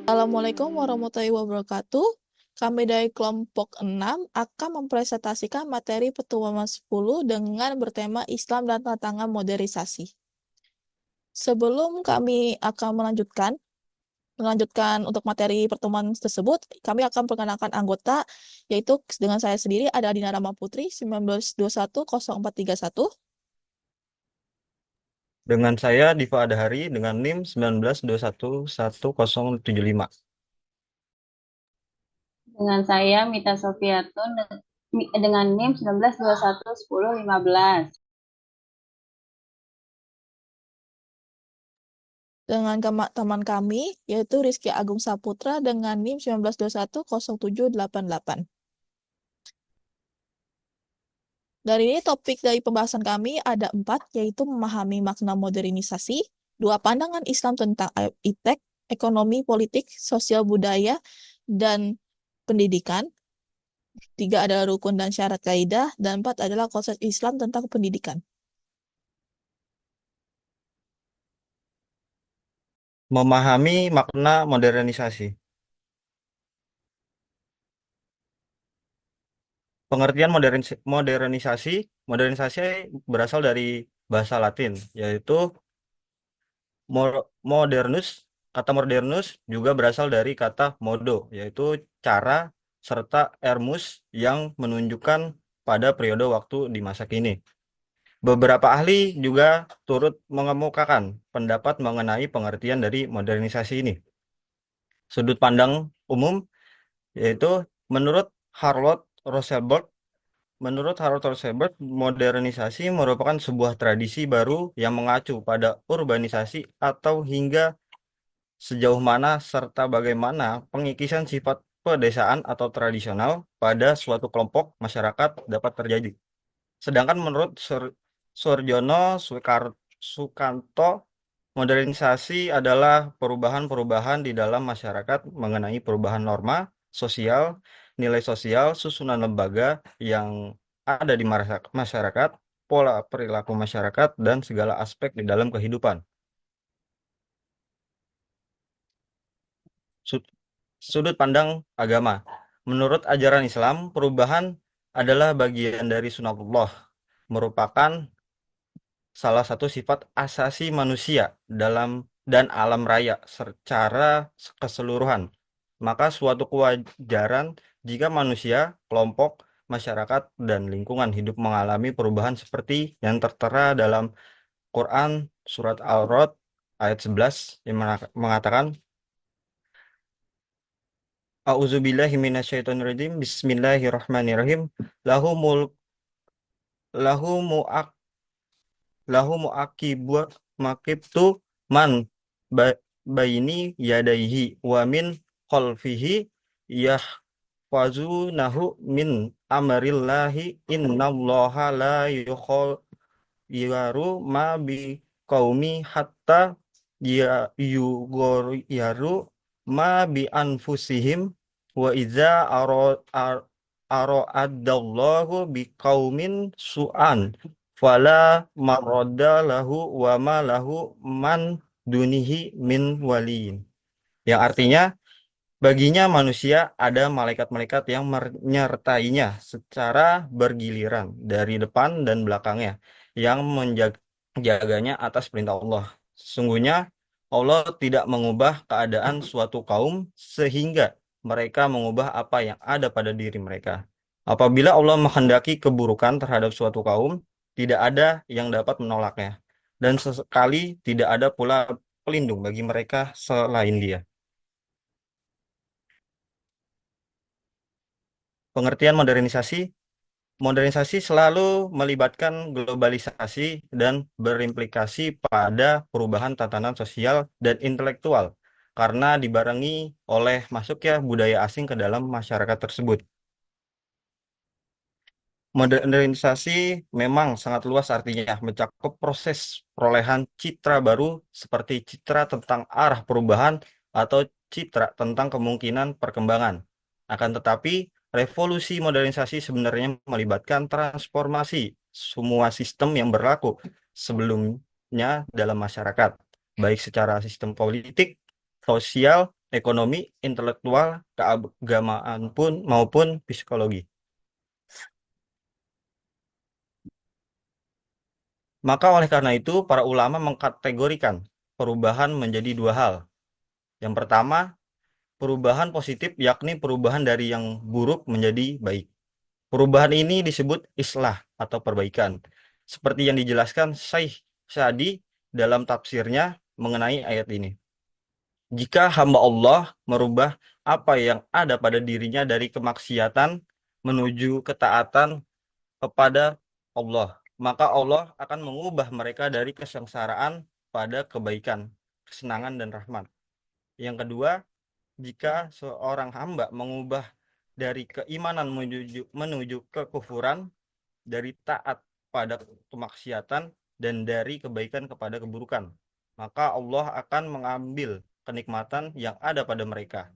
Assalamualaikum warahmatullahi wabarakatuh. Kami dari kelompok 6 akan mempresentasikan materi pertemuan 10 dengan bertema Islam dan tantangan modernisasi. Sebelum kami akan melanjutkan untuk materi pertemuan tersebut, kami akan perkenalkan anggota, yaitu dengan saya sendiri ada Dina Rama Putri, 19210431. Dengan saya Diva Adahari dengan NIM 19211075. Dengan saya Mita Sofiatun dengan NIM 19211015. Dengan teman kami, yaitu Rizky Agung Saputra dengan NIM 19210788. Dari ini topik dari pembahasan kami ada 4, yaitu memahami makna modernisasi, 2 pandangan Islam tentang iptek, ekonomi, politik, sosial budaya, dan pendidikan, 3 adalah rukun dan syarat kaidah, dan 4 adalah konsep Islam tentang pendidikan. Memahami makna modernisasi. Pengertian modernisasi berasal dari bahasa Latin, yaitu modernus. Kata modernus juga berasal dari kata modo, yaitu cara, serta ermus yang menunjukkan pada periode waktu di masa kini. Beberapa ahli juga turut mengemukakan pendapat mengenai pengertian dari modernisasi ini. Sudut pandang umum yaitu menurut Harold Rosenberg, modernisasi merupakan sebuah tradisi baru yang mengacu pada urbanisasi atau hingga sejauh mana serta bagaimana pengikisan sifat pedesaan atau tradisional pada suatu kelompok masyarakat dapat terjadi. Sedangkan menurut Surjono Sukanto, modernisasi adalah perubahan-perubahan di dalam masyarakat mengenai perubahan norma sosial, nilai sosial, susunan lembaga yang ada di masyarakat, pola perilaku masyarakat, dan segala aspek di dalam kehidupan. Sud- Sudut pandang agama. Menurut ajaran Islam, perubahan adalah bagian dari sunatullah, merupakan salah satu sifat asasi manusia dalam dan alam raya secara keseluruhan. Maka suatu kewajaran jika manusia, kelompok, masyarakat, dan lingkungan hidup mengalami perubahan seperti yang tertera dalam Quran Surat Al-Rod ayat 11 yang mengatakan A'udzubillahi minasyaitonirrajim. Bismillahirrahmanirrahim. Lahu mulk lahu mu'ak lahu mu'aqibat maqibtu man ba- baini yadaihi wa min khalfihi yahfazunahu min amrillahi innallaha la yughayyiru ma bi qaumi hatta yughayyiru ma bi anfusihim wa idza aradallahu bi qaumin su'an fala maradda lahu wa ma lahu man dunihi min waliyin. Yang artinya baginya manusia ada malaikat-malaikat yang menyertainya secara bergiliran dari depan dan belakangnya yang menjaganya atas perintah Allah. Sesungguhnya Allah tidak mengubah keadaan suatu kaum sehingga mereka mengubah apa yang ada pada diri mereka. Apabila Allah menghendaki keburukan terhadap suatu kaum, tidak ada yang dapat menolaknya. Dan sesekali tidak ada pula pelindung bagi mereka selain Dia. Pengertian modernisasi selalu melibatkan globalisasi dan berimplikasi pada perubahan tatanan sosial dan intelektual karena dibarengi oleh masuknya budaya asing ke dalam masyarakat tersebut. Modernisasi memang sangat luas artinya mencakup proses perolehan citra baru seperti citra tentang arah perubahan atau citra tentang kemungkinan perkembangan. Akan tetapi, revolusi modernisasi sebenarnya melibatkan transformasi semua sistem yang berlaku sebelumnya dalam masyarakat, baik secara sistem politik, sosial, ekonomi, intelektual, keagamaan pun maupun psikologi. Maka oleh karena itu, para ulama mengkategorikan perubahan menjadi dua hal. Yang pertama, perubahan positif, yakni perubahan dari yang buruk menjadi baik. Perubahan ini disebut islah atau perbaikan. Seperti yang dijelaskan Syekh Sa'di dalam tafsirnya mengenai ayat ini. Jika hamba Allah merubah apa yang ada pada dirinya dari kemaksiatan menuju ketaatan kepada Allah, maka Allah akan mengubah mereka dari kesengsaraan pada kebaikan, kesenangan, dan rahmat. Yang kedua, jika seorang hamba mengubah dari keimanan menuju kekufuran, dari taat pada kemaksiatan, dan dari kebaikan kepada keburukan, maka Allah akan mengambil kenikmatan yang ada pada mereka.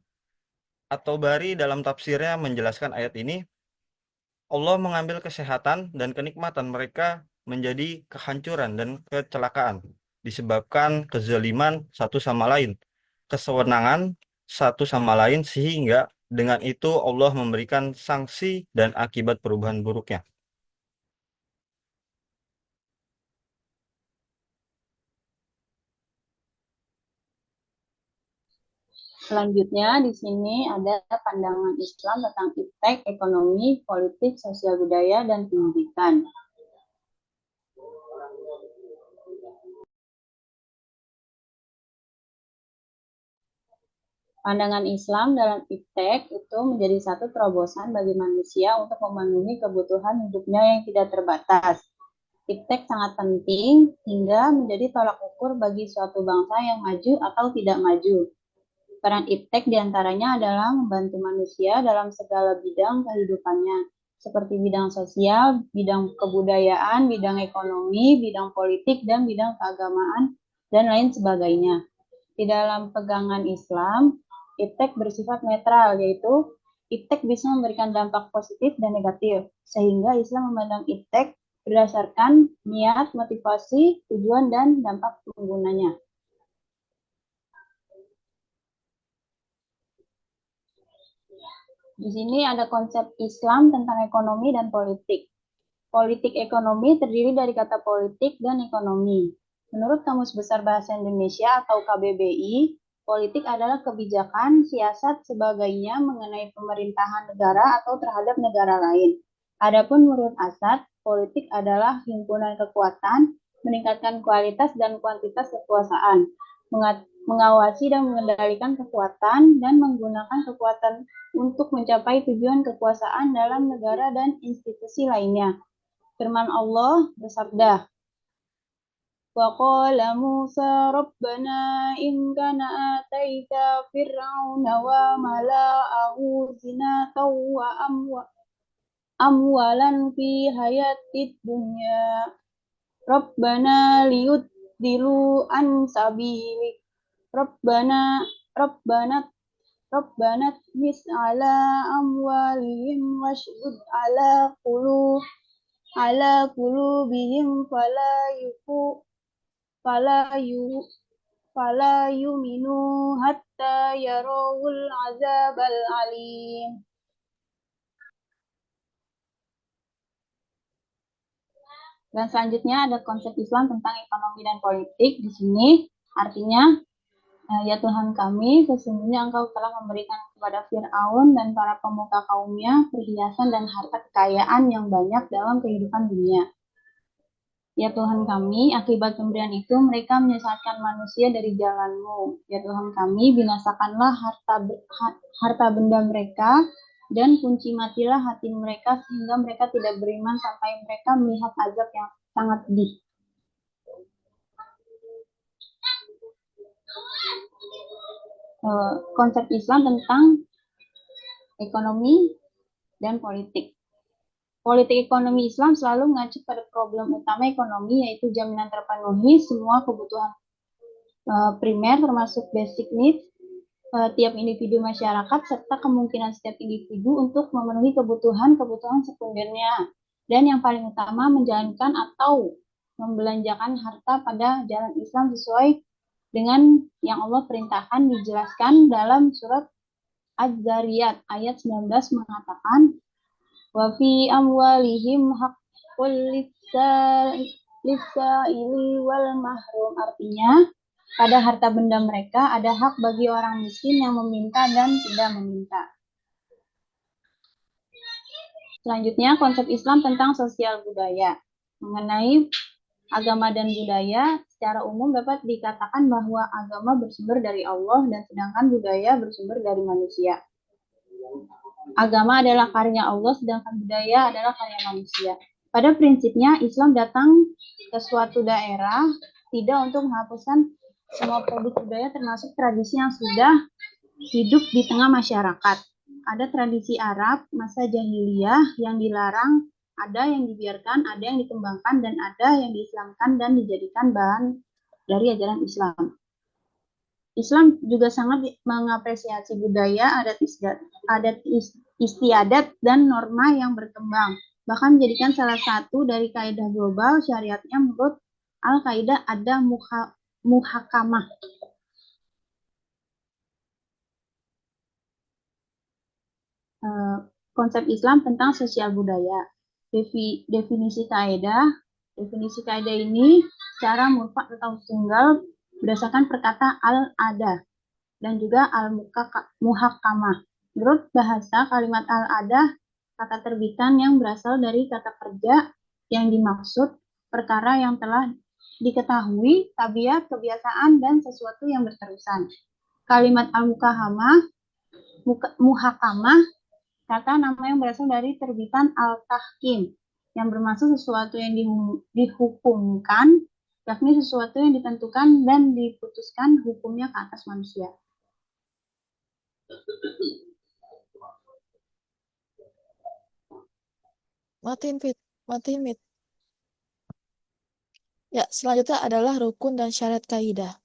At-Tabari dalam tafsirnya menjelaskan ayat ini, Allah mengambil kesehatan dan kenikmatan mereka menjadi kehancuran dan kecelakaan disebabkan kezaliman satu sama lain, kesewenangan satu sama lain, sehingga dengan itu Allah memberikan sanksi dan akibat perubahan buruknya. Selanjutnya di sini ada pandangan Islam tentang iptek, ekonomi, politik, sosial budaya, dan pendidikan. Pandangan Islam dalam iptek itu menjadi satu terobosan bagi manusia untuk memenuhi kebutuhan hidupnya yang tidak terbatas. Iptek sangat penting hingga menjadi tolak ukur bagi suatu bangsa yang maju atau tidak maju. Peran iptek diantaranya adalah membantu manusia dalam segala bidang kehidupannya, seperti bidang sosial, bidang kebudayaan, bidang ekonomi, bidang politik, dan bidang keagamaan, dan lain sebagainya. Di dalam pegangan Islam, iptek bersifat netral, yaitu iptek bisa memberikan dampak positif dan negatif, sehingga Islam memandang iptek berdasarkan niat, motivasi, tujuan, dan dampak penggunanya. Di sini ada konsep Islam tentang ekonomi dan politik. Politik ekonomi terdiri dari kata politik dan ekonomi. Menurut Kamus Besar Bahasa Indonesia atau KBBI, politik adalah kebijakan, siasat, sebagainya mengenai pemerintahan negara atau terhadap negara lain. Adapun menurut Asad, politik adalah himpunan kekuatan, meningkatkan kualitas dan kuantitas kekuasaan, mengawasi dan mengendalikan kekuatan, dan menggunakan kekuatan untuk mencapai tujuan kekuasaan dalam negara dan institusi lainnya. Firman Allah bersabda, wa qala Musa rabbana in kana ataita fir'auna wa mala'ahu zinatan wa amwalan fi hayatid dunya rabbana liyuddilu an sabilik Rabbana tmis ala amwalihim washdud ala qulubihim fala yuminu hatta yarawul azabal alim. Dan selanjutnya ada konsep Islam tentang ekonomi dan politik. Di sini artinya, ya Tuhan kami, sesungguhnya Engkau telah memberikan kepada Fir'aun dan para pemuka kaumnya perhiasan dan harta kekayaan yang banyak dalam kehidupan dunia. Ya Tuhan kami, akibat pemberian itu mereka menyesatkan manusia dari jalan-Mu. Ya Tuhan kami, binasakanlah harta benda mereka dan kunci matilah hati mereka sehingga mereka tidak beriman sampai mereka melihat azab yang sangat pedih. Konsep Islam tentang ekonomi dan politik. Politik ekonomi Islam selalu mengacu pada problem utama ekonomi, yaitu jaminan terpenuhi semua kebutuhan primer termasuk basic needs tiap individu masyarakat, serta kemungkinan setiap individu untuk memenuhi kebutuhan sekundernya. Dan yang paling utama, menjalankan atau membelanjakan harta pada jalan Islam sesuai dengan yang Allah perintahkan dijelaskan dalam surat Az-Zariyat ayat 19 mengatakan wa fi amwalihim haqqul lis-sa'ili wal mahrum, artinya pada harta benda mereka ada hak bagi orang miskin yang meminta dan tidak meminta. Selanjutnya, konsep Islam tentang sosial budaya. Mengenai agama dan budaya, secara umum dapat dikatakan bahwa agama bersumber dari Allah dan sedangkan budaya bersumber dari manusia. Agama adalah karya Allah, sedangkan budaya adalah karya manusia. Pada prinsipnya, Islam datang ke suatu daerah tidak untuk menghapuskan semua produk budaya termasuk tradisi yang sudah hidup di tengah masyarakat. Ada tradisi Arab masa jahiliyah yang dilarang, ada yang dibiarkan, ada yang dikembangkan, dan ada yang diislamkan dan dijadikan bahan dari ajaran Islam. Islam juga sangat mengapresiasi budaya, adat istiadat, dan norma yang berkembang. Bahkan menjadikan salah satu dari kaidah global syariatnya menurut Al-Qaeda ada muhakamah. Konsep Islam tentang sosial budaya. Definisi kaidah ini secara murfak atau tunggal berdasarkan perkata al-adah dan juga al-muhakamah. Menurut bahasa, kalimat al-adah kata terbitan yang berasal dari kata kerja yang dimaksud perkara yang telah diketahui, tabiat, kebiasaan, dan sesuatu yang berterusan. Kalimat muhakamah kata nama yang berasal dari terbitan al-tahkim yang bermaksud sesuatu yang dihukumkan, yakni sesuatu yang ditentukan dan diputuskan hukumnya ke atas manusia. Matiin mit. Ya, selanjutnya adalah rukun dan syarat kaidah.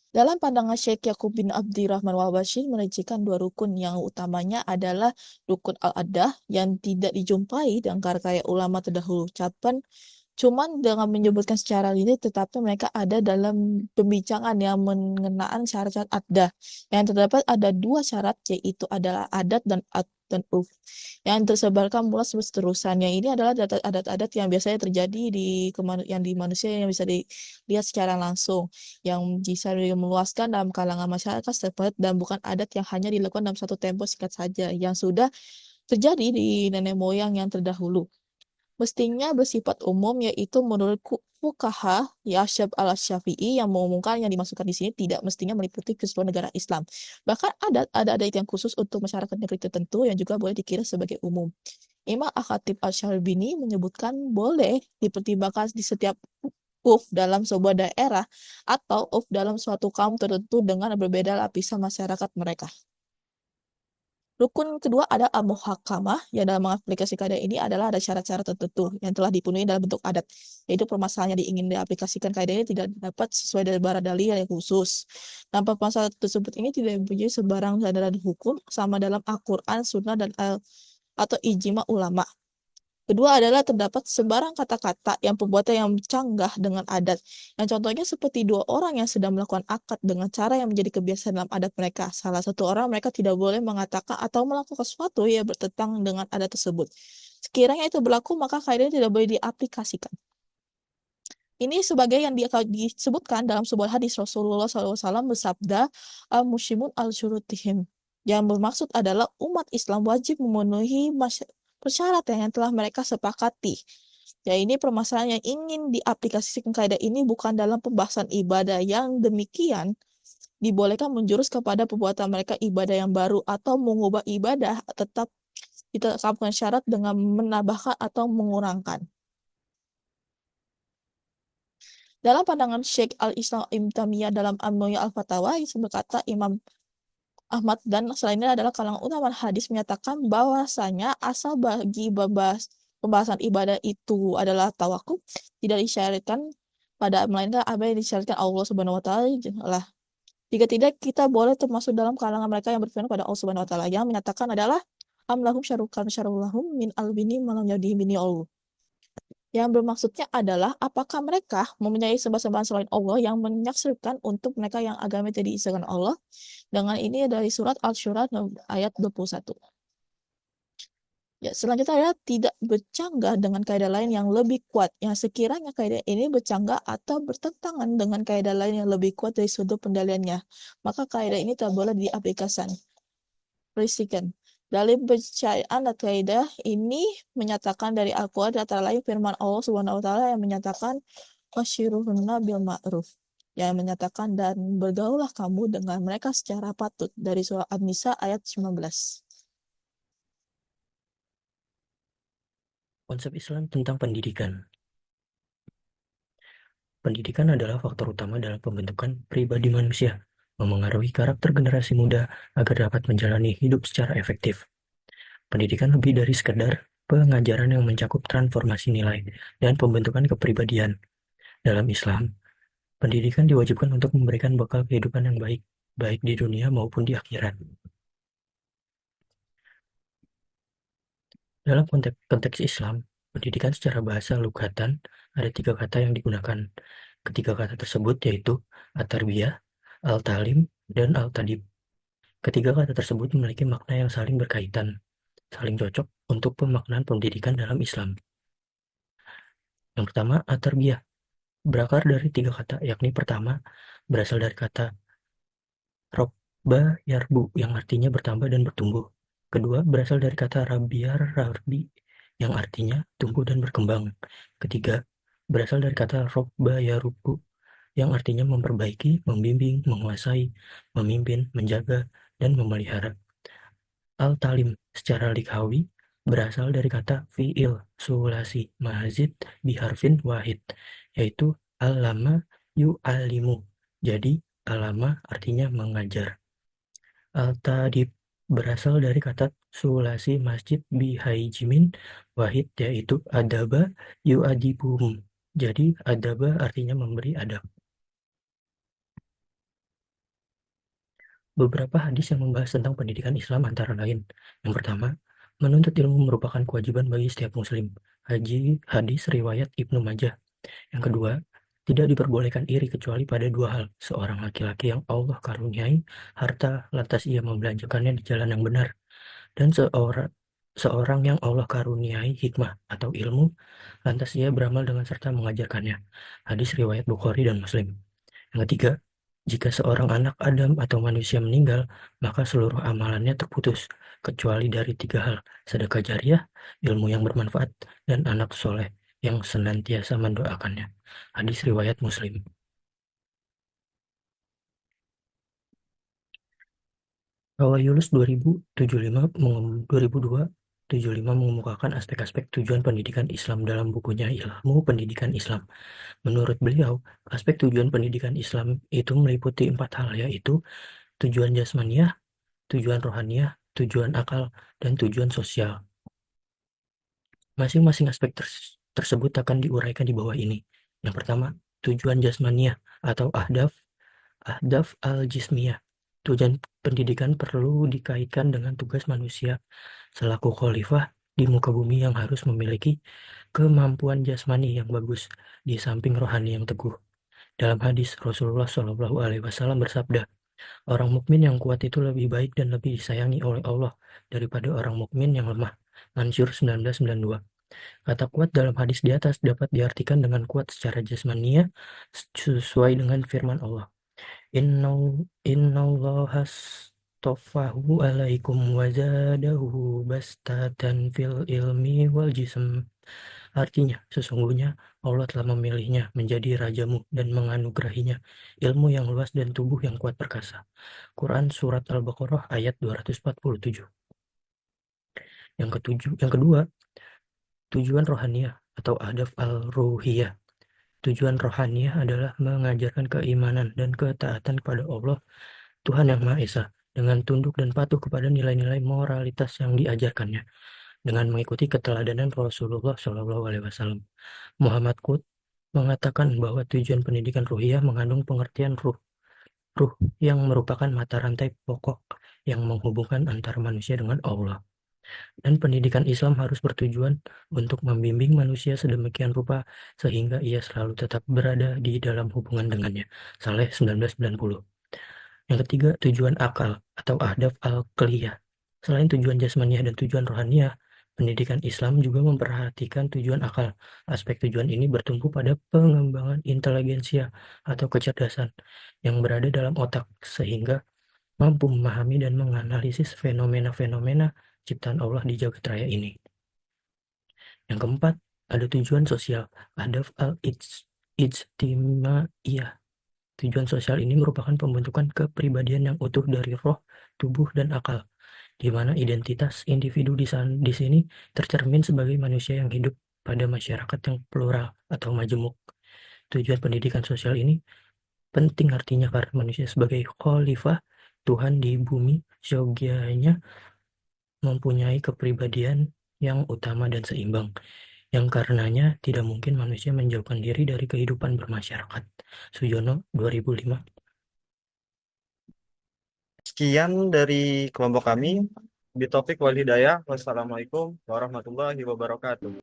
Dalam pandangan Syekh Yaqub bin Abdirrahman Wal-Bashir merincikan dua rukun yang utamanya adalah rukun al-adah yang tidak dijumpai dengan karya ulama terdahulu. Cuman dengan menyebutkan secara ini tetapi mereka ada dalam pembincangan yang mengenaan syarat-syarat adah. Yang terdapat ada dua syarat yaitu adalah adat dan urf yang tersebarkan mula seterusan. Yang ini adalah adat-adat yang biasanya terjadi di manusia yang bisa dilihat secara langsung, yang bisa meluaskan dalam kalangan masyarakat setempat dan bukan adat yang hanya dilakukan dalam satu tempo singkat saja yang sudah terjadi di nenek moyang yang terdahulu. Mestinya bersifat umum, yaitu menurut fuqaha Ya'syab al-Syafi'i yang mengumumkan yang dimasukkan di sini tidak mestinya meliputi keseluruhan negara Islam. Bahkan ada adat yang khusus untuk masyarakat negeri tertentu yang juga boleh dikira sebagai umum. Imam Al-Khatib Al-Syarbini menyebutkan boleh dipertimbangkan di setiap urf dalam sebuah daerah atau urf dalam suatu kaum tertentu dengan berbeda lapisan masyarakat mereka. Rukun kedua ada al-muhakamah, yang dalam mengaplikasi kaidah ini adalah ada syarat-syarat tertentu yang telah dipenuhi dalam bentuk adat, yaitu permasalahan yang ingin diaplikasikan kaidah ini tidak dapat sesuai dari barat dalil yang khusus. Dan permasalahan tersebut ini tidak mempunyai sebarang sandaran hukum sama dalam Al-Quran, Sunnah, dan atau ijma ulama. Kedua adalah terdapat sebarang kata-kata yang pembuatan yang canggah dengan adat. Yang contohnya seperti dua orang yang sedang melakukan akad dengan cara yang menjadi kebiasaan dalam adat mereka. Salah satu orang mereka tidak boleh mengatakan atau melakukan sesuatu yang bertentangan dengan adat tersebut. Sekiranya itu berlaku, maka kaidah tidak boleh diaplikasikan. Ini sebagai yang disebutkan dalam sebuah hadis Rasulullah SAW bersabda, al-muslimun al-syurutihim, yang bermaksud adalah umat Islam wajib memenuhi persyaratan yang telah mereka sepakati. Ya, ini permasalahan yang ingin diaplikasikan kaidah ini bukan dalam pembahasan ibadah yang demikian dibolehkan menjurus kepada perbuatan mereka ibadah yang baru atau mengubah ibadah, tetap ditetapkan syarat dengan menambahkan atau mengurangkan. Dalam pandangan Syekh Al-Islam Ibn Taimiyah dalam Al-Mu'ya Al-Fatawa, berkata Imam Ahmad dan selainnya adalah kalangan ulama hadis menyatakan bahwasanya asal bagi pembahasan ibadah itu adalah tawakuf, tidak disyaratkan pada melainkan apa yang disyaratkan Allah Subhanahu wa taala. Jika tidak, kita boleh termasuk dalam kalangan mereka yang berfirman pada Allah Subhanahu wa taala yang menyatakan adalah am lahum syarukun syarulahum min albini malam yadihim bini Allah. Yang bermaksudnya adalah apakah mereka mempunyai sembahan selain Allah yang menyaksikan untuk mereka yang agama tidak diizinkan Allah. Dengan ini dari surat Al-Syura ayat 21. Ya, selanjutnya adalah tidak bercanggah dengan kaidah lain yang lebih kuat. Yang sekiranya kaidah ini bercanggah atau bertentangan dengan kaidah lain yang lebih kuat dari sudut pendalilannya, maka kaidah ini tak boleh diaplikasikan. Dalil percayaan dan kaidah ini menyatakan dari Al-Quran antara lain firman Allah Subhanahu wa taala yang menyatakan wasyiruhunna bil ma'ruf, yang menyatakan dan bergaullah kamu dengan mereka secara patut dari surah An-Nisa ayat 19. Konsep Islam tentang pendidikan. Pendidikan adalah faktor utama dalam pembentukan pribadi manusia, memengaruhi karakter generasi muda agar dapat menjalani hidup secara efektif. Pendidikan lebih dari sekedar pengajaran yang mencakup transformasi nilai dan pembentukan kepribadian. Dalam Islam, pendidikan diwajibkan untuk memberikan bekal kehidupan yang baik, baik di dunia maupun di akhirat. Dalam konteks Islam, pendidikan secara bahasa lugatan ada 3 kata yang digunakan. Ketiga kata tersebut yaitu at-tarbiyah, al-talim, dan al-tadib. Ketiga kata tersebut memiliki makna yang saling berkaitan, saling cocok untuk pemaknaan pendidikan dalam Islam. Yang pertama, at-tarbiyah, berakar dari 3 kata, yakni pertama, berasal dari kata robba yarbu, yang artinya bertambah dan bertumbuh. Kedua, berasal dari kata rabiar rarbi, yang artinya tumbuh dan berkembang. Ketiga, berasal dari kata robba yarubu, yang artinya memperbaiki, membimbing, menguasai, memimpin, menjaga, dan memelihara. Al-talim secara likhawi berasal dari kata fi'il sulasi mahzid biharfin wahid, yaitu alama yu'alimu. Jadi alama artinya mengajar. Al-tadib berasal dari kata sulasi masjid bihaijimin wahid, yaitu adaba yu'adibuhum. Jadi adaba artinya memberi adab. Beberapa hadis yang membahas tentang pendidikan Islam antara lain. Yang pertama, menuntut ilmu merupakan kewajiban bagi setiap muslim. Hadis riwayat Ibnu Majah. Yang kedua, tidak diperbolehkan iri kecuali pada 2 hal. Seorang laki-laki yang Allah karuniai harta lantas ia membelanjakannya di jalan yang benar. Dan seorang yang Allah karuniai hikmah atau ilmu lantas ia beramal dengan serta mengajarkannya. Hadis riwayat Bukhari dan Muslim. Yang ketiga, jika seorang anak Adam atau manusia meninggal, maka seluruh amalannya terputus, kecuali dari 3 hal, sedekah jariah, ilmu yang bermanfaat, dan anak soleh yang senantiasa mendoakannya. Hadis riwayat Muslim. Bahwa Yunus 2002 mengemukakan aspek-aspek tujuan pendidikan Islam dalam bukunya Ilmu Pendidikan Islam. Menurut beliau, aspek tujuan pendidikan Islam itu meliputi 4 hal, yaitu tujuan jasmaniah, tujuan rohaniah, tujuan akal, dan tujuan sosial. Masing-masing aspek tersebut akan diuraikan di bawah ini. Yang pertama, tujuan jasmaniah atau ahdaf al-jismiyah. Tujuan pendidikan perlu dikaitkan dengan tugas manusia selaku khalifah di muka bumi yang harus memiliki kemampuan jasmani yang bagus di samping rohani yang teguh. Dalam hadis, Rasulullah Shallallahu Alaihi Wasallam bersabda, orang mukmin yang kuat itu lebih baik dan lebih disayangi oleh Allah daripada orang mukmin yang lemah. Mansur 1992. Kata kuat dalam hadis di atas dapat diartikan dengan kuat secara jasmania sesuai dengan firman Allah. Innallaha astafahu alaikum wa zadahu bastatan fil ilmi wal jism. Artinya, sesungguhnya Allah telah memilihnya menjadi rajamu dan menganugerahinya ilmu yang luas dan tubuh yang kuat perkasa. Quran Surat Al-Baqarah ayat 247. Yang kedua, tujuan rohaniah atau ahdaf al-ruhiyah. Tujuan rohaniah adalah mengajarkan keimanan dan ketaatan kepada Allah, Tuhan Yang Maha Esa, dengan tunduk dan patuh kepada nilai-nilai moralitas yang diajarkannya, dengan mengikuti keteladanan Rasulullah Shallallahu Alaihi Wasallam. Muhammad Qut mengatakan bahwa tujuan pendidikan ruhiyah mengandung pengertian ruh yang merupakan mata rantai pokok yang menghubungkan antara manusia dengan Allah. Dan pendidikan Islam harus bertujuan untuk membimbing manusia sedemikian rupa sehingga ia selalu tetap berada di dalam hubungan dengannya. Saleh 1990. Yang ketiga, tujuan akal atau ahdaf al-qiyah. Selain tujuan jasmaniah dan tujuan rohaniah, pendidikan Islam juga memperhatikan tujuan akal. Aspek tujuan ini bertumpu pada pengembangan inteligensia atau kecerdasan yang berada dalam otak, sehingga mampu memahami dan menganalisis fenomena-fenomena ciptaan Allah di jagat raya ini. Yang keempat, ada tujuan sosial, ahdaf al-ijtimaiyah. Tujuan sosial ini merupakan pembentukan kepribadian yang utuh dari roh, tubuh, dan akal, di mana identitas individu di sini tercermin sebagai manusia yang hidup pada masyarakat yang plural atau majemuk. Tujuan pendidikan sosial ini penting artinya karena manusia sebagai khalifah Tuhan di bumi seyogianya mempunyai kepribadian yang utama dan seimbang, yang karenanya tidak mungkin manusia menjauhkan diri dari kehidupan bermasyarakat. Sujono 2005. Sekian dari kelompok kami. Bitaufiq wal hidayah. Wassalamualaikum warahmatullahi wabarakatuh.